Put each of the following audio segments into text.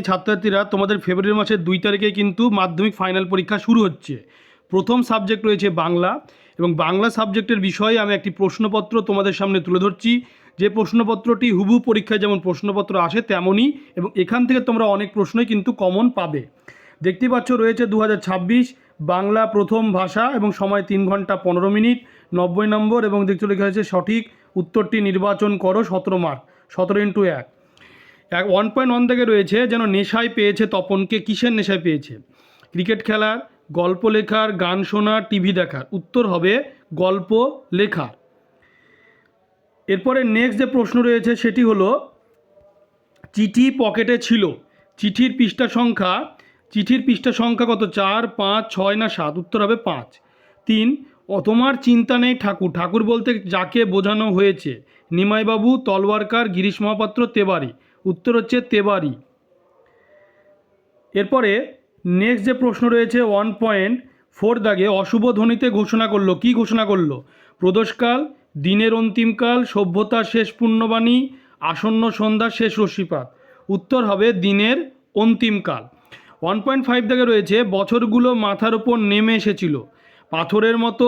ছাত্রছাত্রীরা তোমাদের ফেব্রুয়ারি মাসের 2 তারিখে কিন্তু মাধ্যমিক ফাইনাল পরীক্ষা শুরু হচ্ছে। প্রথম সাবজেক্ট রয়েছে বাংলা, এবং বাংলা সাবজেক্টের বিষয়ে আমি একটি প্রশ্নপত্র তোমাদের সামনে তুলে ধরছি, যে প্রশ্নপত্রটি হুবহু পরীক্ষায় যেমন প্রশ্নপত্র আসে তেমনই, এবং এখান থেকে তোমরা অনেক প্রশ্নই কিন্তু কমন পাবে। দেখতেই পাচ্ছ রয়েছে 2026 বাংলা প্রথম ভাষা, এবং সময় 3 ঘন্টা 15 মিনিট, 90 নম্বর, এবং দেখতে লেখা হয়েছে সঠিক উত্তরটি নির্বাচন করো, 17 মার্ক, 17x1। 1.1 থেকে রয়েছে যেন নেশায় পেয়েছে তপনকে, কিসের নেশায় পেয়েছে? ক্রিকেট খেলার, গল্প লেখার, গান শোনার, টিভি দেখার। উত্তর হবে গল্প লেখার। এরপরে নেক্সট যে প্রশ্ন রয়েছে সেটি হলো, চিঠি পকেটে ছিল, চিঠির পৃষ্ঠা সংখ্যা কত? 4, 5, 6 না 7? উত্তর হবে 5। 3, তোমার চিন্তা নেই ঠাকুর, ঠাকুর বলতে যাকে বোঝানো হয়েছে? নিমাইবাবু, তলওয়ারকার, গিরিশ মহাপাত্র, তেবারি। উত্তর হচ্ছে তেবারি। এরপরে নেক্সট যে প্রশ্ন রয়েছে 1.4 দাগে, অশুভ ধ্বনিতে ঘোষণা করলো, কি ঘোষণা করলো? প্রদোষকাল, দিনের অন্তিমকাল, সভ্যতার শেষ পুণ্যবাণী, আসন্ন সন্ধ্যা, শেষ রশ্মিপাত। উত্তর হবে দিনের অন্তিমকাল। 1.5 দাগে রয়েছে, বছরগুলো মাথার ওপর নেমে এসেছিল, পাথরের মতো,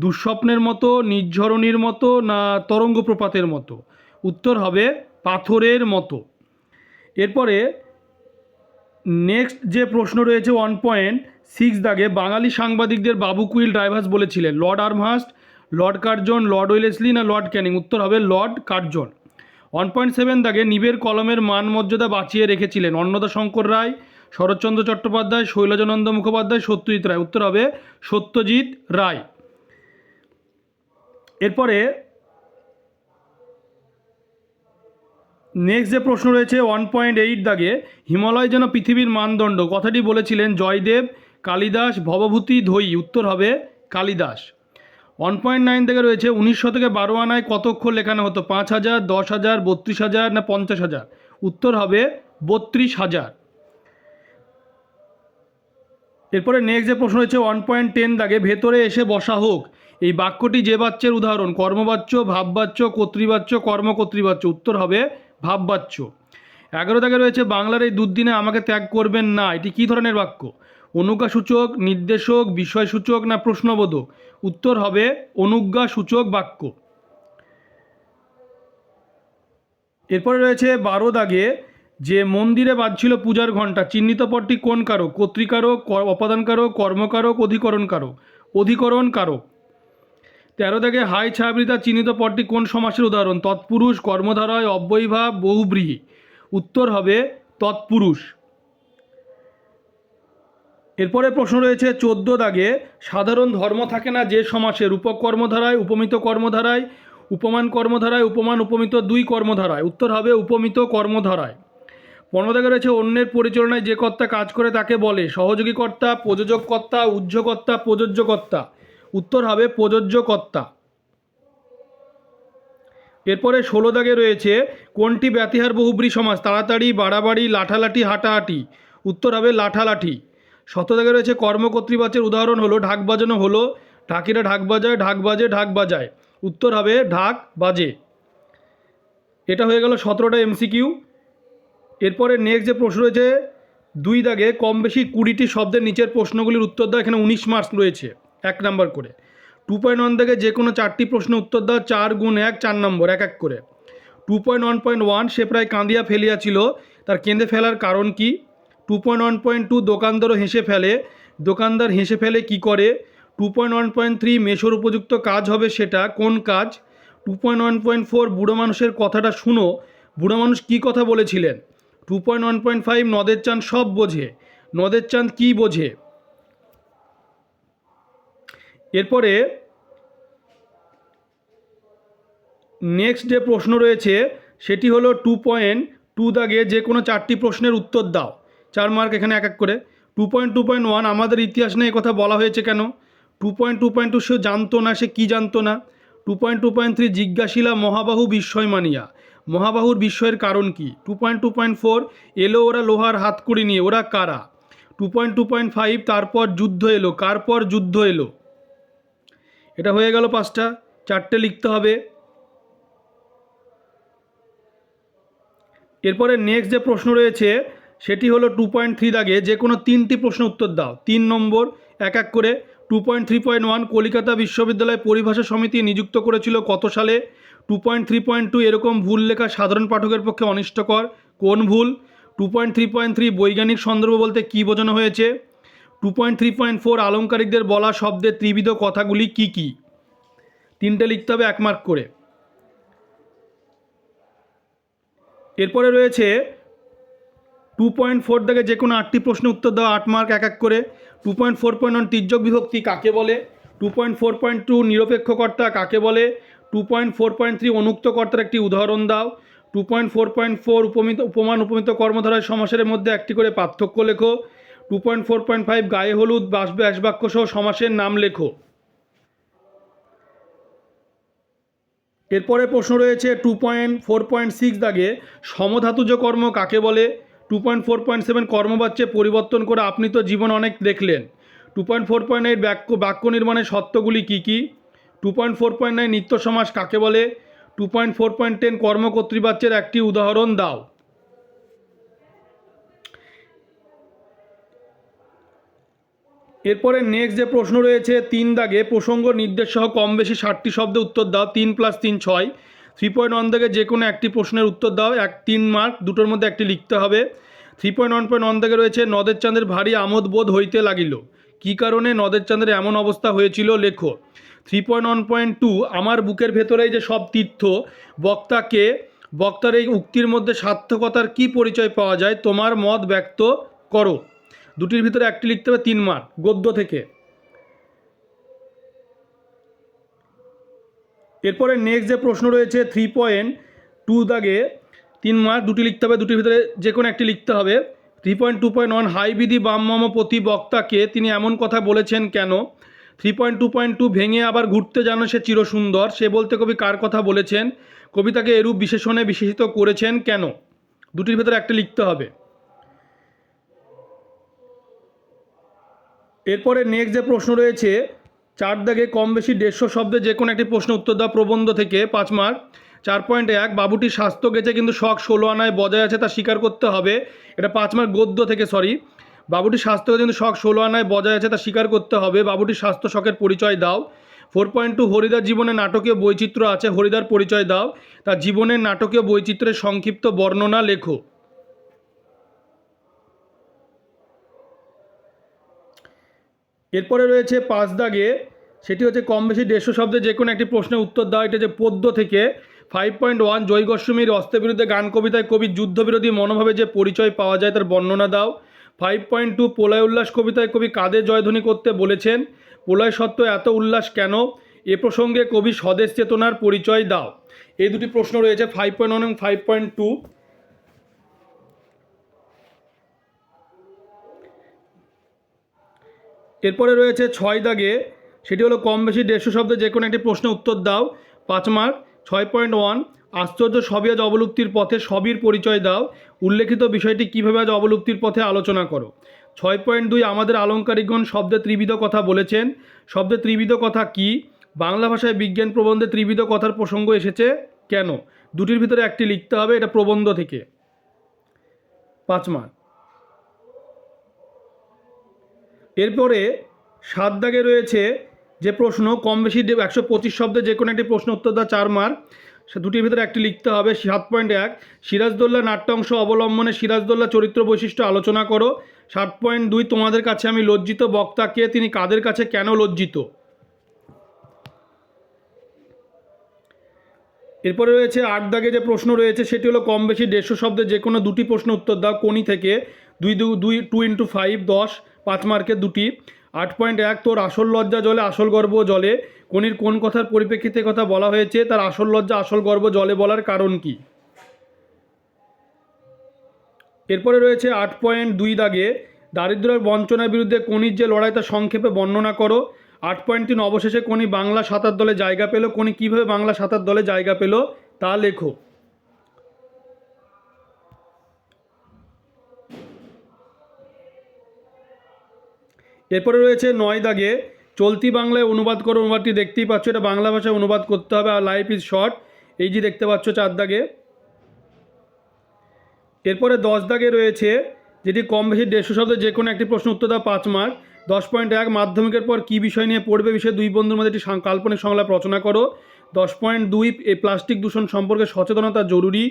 দুঃস্বপ্নের মতো, নির্ঝরণীর মতো, না তরঙ্গ প্রপাতের মতো? উত্তর হবে পাথরের মতো। এরপরে নেক্সট যে প্রশ্ন রয়েছে 1.6 দাগে, বাঙালি সাংবাদিকদের বাবু কুইল ড্রাইভার্স বলেছিলেন? Lord Amherst, Lord Curzon, Lord Wellesley, না লর্ড ক্যানিং? উত্তর হবে লর্ড কার্জন। 1.7 দাগে, নিবের কলমের মান মর্যাদা বাঁচিয়ে রেখেছিলেন? অন্নদা শঙ্কর রায়, শরৎচন্দ্র চট্টোপাধ্যায়, শৈলজানন্দ মুখোপাধ্যায়, সত্যজিৎ রায়। উত্তর হবে সত্যজিৎ রায়। এরপরে নেক্সট যে প্রশ্ন রয়েছে 1.8 দাগে, হিমালয় যেন পৃথিবীর মানদণ্ড, কথাটি বলেছিলেন জয়দেব, কালিদাস, ভবভূতি, ধৈ? উত্তর হবে কালিদাস। 1.9 থেকে রয়েছে, 19 শতকে 12 আনায় কত অক্ষর লেখানো হতো? 5,000, 10,000, 32,000, না 50,000? উত্তর হবে 32,000। এরপরে নেক্সট যে প্রশ্ন রয়েছে 1.10 দাগে, ভেতরে এসে বসা হোক, এই বাক্যটি যে বাচ্যের উদাহরণ? কর্মবাচ্য, ভাববাচ্য, কর্তৃবাচ্য, কর্মকর্তৃবাচ্য? উত্তর হবে ভাববাচ্য। 11 দাগে রয়েছে, বাংলার এই দুর্দিনে আমাকে ত্যাগ করবেন না, এটি কী ধরনের বাক্য? অনুজ্ঞাসূচক, নির্দেশক, বিষয়সূচক, না প্রশ্নবোধক? উত্তর হবে অনুজ্ঞাসূচক বাক্য। এরপরে রয়েছে 12 দাগে, যে মন্দিরে বাজছিল পূজার ঘণ্টা, চিহ্নিত পদটি কোন কারক? কর্তৃকারক, অপাদানকারক, কর্মকারক, অধিকরণকারক? অধিকরণকারক। 13 দাগে, হাই ছায়াবৃতা চিহ্নিত পদটি কোন সমাসের উদাহরণ? তৎপুরুষ, কর্মধারয়, অব্যয়ীভাব, বহুব্রীহি? উত্তর হবে তৎপুরুষ। এরপরে প্রশ্ন রয়েছে 14 দাগে, সাধারণ ধর্ম থাকে না যে সমাসে? রূপক কর্মধারায়, উপমিত কর্মধারায়, উপমান কর্মধারায়, উপমান উপমিত দুই কর্মধারায়? উত্তর হবে উপমিত কর্মধারায়। 15 দাগে রয়েছে, অন্যের পরিচালনায় যে কর্তা কাজ করে তাকে বলে? সহযোগী কর্তা, প্রযোজক কর্তা, উহ্যকর্তা, প্রযোজ্য কর্তা? উত্তর হবে প্রযোজ্য কর্তা। এরপরে 16 দাগে রয়েছে, কোনটি ব্যতিহার বহুব্রী সমাস? তাড়াতাড়ি, বাড়াবাড়ি, লাঠালাঠি, হাঁটাহাঁটি? উত্তর হবে লাঠালাঠি। 17 দাগে রয়েছে, কর্মকর্তৃবাচ্যের উদাহরণ হলো? ঢাক বাজানো হলো, ঢাকিরা ঢাক বাজায়, ঢাক বাজে, ঢাক বাজায়? উত্তর হবে ঢাক বাজে। এটা হয়ে গেল 17টা MCQ। এরপরে নেক্সট যে প্রশ্ন রয়েছে 2 দাগে, কম বেশি 20টি শব্দের নিচের প্রশ্নগুলির উত্তর দাও। এখানে 19 মার্কস রয়েছে, 1 নাম্বার করে। 2.1 দাগে যে কোনো 4টি প্রশ্ন উত্তর দাও, 4 গুণ 1, 4 নম্বর, 1 1 করে। 2.1.1, সে প্রায় কাঁদিয়া ফেলিয়াছিল, তার কেঁদে ফেলার কারণ কি? 2.1.2, দোকানদারও হেসে ফেলে, দোকানদার হেসে ফেলে কি করে? 2.1.3, মেশোর উপযুক্ত কাজ হবে সেটা কোন কাজ? 2.1.4, বুড়ো মানুষের কথাটা শুনো, বুড়ো মানুষ কী কথা বলেছিলেন? 2.1.5, নদের চাঁদ সব বোঝে, নদের চাঁদ কী বোঝে? এরপরে নেক্সট যে প্রশ্ন রয়েছে সেটি হলো 2.2 দাগে যে কোনো 4টি প্রশ্নের উত্তর দাও, 4 মার্ক, এখানে 1 1 করে। 2.2.1, আমাদের ইতিহাস নিয়ে কথা বলা হয়েছে কেন? 2.2.2, সে জানতো না, সে কি জানতো না? 2.2.3, জিজ্ঞাসিলা মহাবাহু বিস্ময় মানিয়া, মহাবাহুর বিস্ময়ের কারণ কি? 2.2.4, এলো ওরা লোহার হাতকড়ি নিয়ে, ওরা কারা? 2.2.5, তারপর যুদ্ধ এলো, কার পর যুদ্ধ এলো? এটা হয়ে গেল 5টা, 4টে লিখতে হবে। এরপরে নেক্সট যে প্রশ্ন রয়েছে সেটি হলো 2.3 দাগে যে কোনো 3টি প্রশ্ন উত্তর দাও। 3 নম্বর এক এক করে। 2.3.1 কলকাতা বিশ্ববিদ্যালয় পরিভাষা সমিতি নিযুক্ত করেছিল কত সালে? 2.3.2 এরকম ভুল লেখা সাধারণ পাঠকের পক্ষে অনিষ্টকর, কোন ভুল? 2.3.3 বৈজ্ঞানিক সন্দর্ভ বলতে কী বোঝানো হয়েছে? 2.3.4 আলংকারিকদের বলা শব্দের ত্রিবিধ কথাগুলি কি কি? 3টে লিখতে হবে 1 মার্ক করে। এরপরে রয়েছে 2.4 দাগে যে কোনো 8টি প্রশ্নের উত্তর দাও, 8 মার্ক এক এক করে। 2.4.1 তির্যক বিভক্তি কাকে বলে? 2.4.2 নিরপেক্ষ কর্তা কাকে বলে? 2.4.3 অনুক্ত কর্তার একটি উদাহরণ দাও। 2.4.4 উপমান উপমিত কর্মধারয় সমাসের মধ্যে একটি করে পার্থক্য লেখো। 2.4.5 গায়ে হলুদ ব্যাস বাক্য সহ সমাসের নাম লেখো। এরপরে প্রশ্ন রয়েছে 2.4.6 দাগে সমধাতুজ কর্ম কাকে বলে? 2.4.7 কর্মবাচ্যে পরিবর্তন করে আপনি তো জীবন অনেক দেখলেন। 2.4.8 বাক্য নির্মাণের সত্যগুলি কী কী? 2.4.9 নিত্য সমাস কাকে বলে? 2.4.10 কর্মকর্তৃবাচ্যের একটি উদাহরণ দাও। এরপরে নেক্সট যে প্রশ্ন রয়েছে 3 দাগে প্রসঙ্গ নির্দেশ সহ কম বেশি 60টি শব্দে উত্তর দাও। 3 + 3 6। 3.1 দাগে যে কোনো একটি প্রশ্নের উত্তর দাও, 3 মার্ক, দুটোর মধ্যে একটি লিখতে হবে। 3.1.1 দাগে রয়েছে নদের চাঁদের ভারী আমোদ বোধ হইতে লাগিল, কী কারণে নদের চাঁদের এমন অবস্থা হয়েছিল লেখো। 3.1.2 আমার বুকের ভেতরেই যে সব তীর্থ বক্তার এই উক্তির মধ্যে সার্থকতার কী পরিচয় পাওয়া যায়, তোমার মত ব্যক্ত করো। দুটির ভিতরে একটি লিখতে হবে 3 মার্ক গদ্য থেকে। এরপরে নেক্সট যে প্রশ্ন রয়েছে 3.2 দাগে 3 মার্ক, দুটি লিখতে হবে, দুটির ভিতরে যে কোনো একটি লিখতে হবে। 3.2.1 হাই বিধি বাম প্রতি বক্তাকে তিনি এমন কথা বলেছেন কেন? 3.2.2 ভেঙে আবার ঘুরতে জানো সে চিরসুন্দর, সে বলতে কবি কার কথা বলেছেন? কবিতাকে এরূপ বিশেষণে বিশেষিত করেছেন কেন? দুটির ভিতরে একটা লিখতে হবে। এরপরে নেক্সট যে প্রশ্ন রয়েছে 4 দাগে কম বেশি 150 শব্দে যে কোনো একটি প্রশ্ন উত্তর দাও প্রবন্ধ থেকে, 5 মার্ক। 4.1 বাবুটির স্বাস্থ্য গেছে কিন্তু শখ 16 আনায় বজায় আছে তা স্বীকার করতে হবে, এটা 5 মার্ক গদ্য থেকে, বাবুটির স্বাস্থ্য গেছে কিন্তু শখ 16 আনায় বজায় আছে তা স্বীকার করতে হবে, বাবুটির স্বাস্থ্য শখের পরিচয় দাও। 4.2 হরিদার জীবনে নাটকীয় বৈচিত্র্য আছে, হরিদার পরিচয় দাও, তার জীবনের নাটকীয় বৈচিত্র্যের সংক্ষিপ্ত বর্ণনা লেখো। এরপরে রয়েছে 5 দাগে, সেটি হচ্ছে কম বেশি 150 শব্দে যে কোনো একটি প্রশ্নের উত্তর দাও, এটা যে পদ্য থেকে। 5.1 জয় গোস্বামীর অস্ত্রের বিরুদ্ধে গান কবিতায় কবির যুদ্ধবিরোধী মনোভাবে যে পরিচয় পাওয়া যায় তার বর্ণনা দাও। 5.2 প্রলয় উল্লাস কবিতায় কবি কাদের জয়ধ্বনি করতে বলেছেন? প্রলয় সত্ত্ব এত উল্লাস কেন? এ প্রসঙ্গে কবি স্বদেশ চেতনার পরিচয় দাও। এই দুটি প্রশ্ন রয়েছে 5.1 এবং 5.2। এরপরে রয়েছে 6 দাগে, সেটি হলো কম বেশি 150 শব্দে যে কোনো একটি প্রশ্নের উত্তর দাও, 5 মার্ক। 6.1 আশ্চর্য সবই আজ অবলুপ্তির পথে, সবির পরিচয় দাও, উল্লেখিত বিষয়টি কীভাবে আজ অবলুপ্তির পথে আলোচনা করো। 6.2 আমাদের আলংকারিকগণ শব্দে ত্রিবিধ কথা বলেছেন, শব্দে ত্রিবিধ কথা কি? বাংলা ভাষায় বিজ্ঞান প্রবন্ধে ত্রিবিধ কথার প্রসঙ্গ এসেছে কেন? দুটির ভিতরে একটি লিখতে হবে, এটা প্রবন্ধ থেকে, 5 মার্ক। এরপরে 7 দাগে রয়েছে যে প্রশ্ন কম বেশি 125 শব্দে যে কোনো একটি প্রশ্ন উত্তর দাও, 4 মার্ক, সে দুটির ভিতরে একটি লিখতে হবে। 7.1 সিরাজদৌল্লা নাট্যাংশ অবলম্বনে সিরাজদৌল্লা চরিত্র বৈশিষ্ট্য আলোচনা করো। 7.2 তোমাদের কাছে আমি লজ্জিত, বক্তাকে তিনি কাদের কাছে কেন লজ্জিত? এরপরে রয়েছে 8 দাগে যে প্রশ্ন রয়েছে সেটি হলো কম বেশি 150 শব্দে যে কোনো দুটি প্রশ্ন উত্তর দাও, কোনি থেকে। 2 × 5 10, 5 মার্কের দুটি। 8.1 তোর আসল লজ্জা জলে আসল গর্ব জলে, কোনির কোন কথার পরিপ্রেক্ষিতে কথা বলা হয়েছে, তার আসল লজ্জা আসল গর্ব জলে বলার কারণ কি? এরপরে রয়েছে 8.2 দাগে দারিদ্র্য বঞ্চনার বিরুদ্ধে কোনির যে লড়াই তা সংক্ষেপে বর্ণনা করো। 8.3 অবশেষে কোনি বাংলা সাঁতার দলে জায়গা পেল, কোনি কীভাবে বাংলা সাঁতার দলে জায়গা পেল তা লেখো। এরপরে রয়েছে 9 দাগে চলতি বাংলায় অনুবাদ করো, অনুবাদটি দেখতেই পাচ্ছ, এটা বাংলা ভাষায় অনুবাদ করতে হবে, আর লাইফ ইজ শর্ট, এই যে দেখতে পাচ্ছ 4 দাগে। এরপরে 10 দাগে রয়েছে যেটি কম বেশি 150 শব্দে যে কোনো একটি প্রশ্ন উত্তর দাও 5 মার্ক। 10.1 মাধ্যমিকের পর কী বিষয় নিয়ে পড়বে বিষয়ে দুই বন্ধুর মধ্যে একটি কাল্পনিক সংলাপ রচনা করো। 10.2 এই প্লাস্টিক দূষণ সম্পর্কে সচেতনতা জরুরি,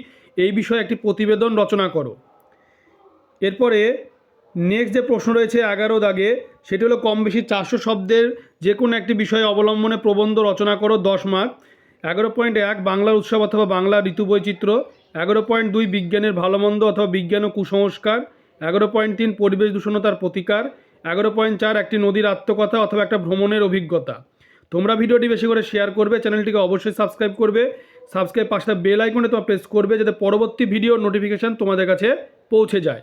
এই বিষয়ে একটি প্রতিবেদন রচনা করো। এরপরে নেক্সট যে প্রশ্ন রয়েছে 11 দাগে, সেটি হলো কম বেশি 400 শব্দের যে কোনো একটি বিষয়ে অবলম্বনে প্রবন্ধ রচনা করো, 10 মার্ক। 11.1 বাংলার উৎসব অথবা বাংলা ঋতু বৈচিত্র্য। 11.2 বিজ্ঞানের ভালো মন্দ অথবা বিজ্ঞান ও কুসংস্কার। 11.3 পরিবেশ দূষণতার প্রতিকার। 11.4 একটি নদীর আত্মকথা অথবা একটা ভ্রমণের অভিজ্ঞতা। তোমরা ভিডিওটি বেশি করে শেয়ার করবে, চ্যানেলটিকে অবশ্যই সাবস্ক্রাইব করবে, সাবস্ক্রাইব পাশে বেল আইকনে তোমরা প্রেস করবে যাতে পরবর্তী ভিডিওর নোটিফিকেশান তোমাদের কাছে পৌঁছে যায়।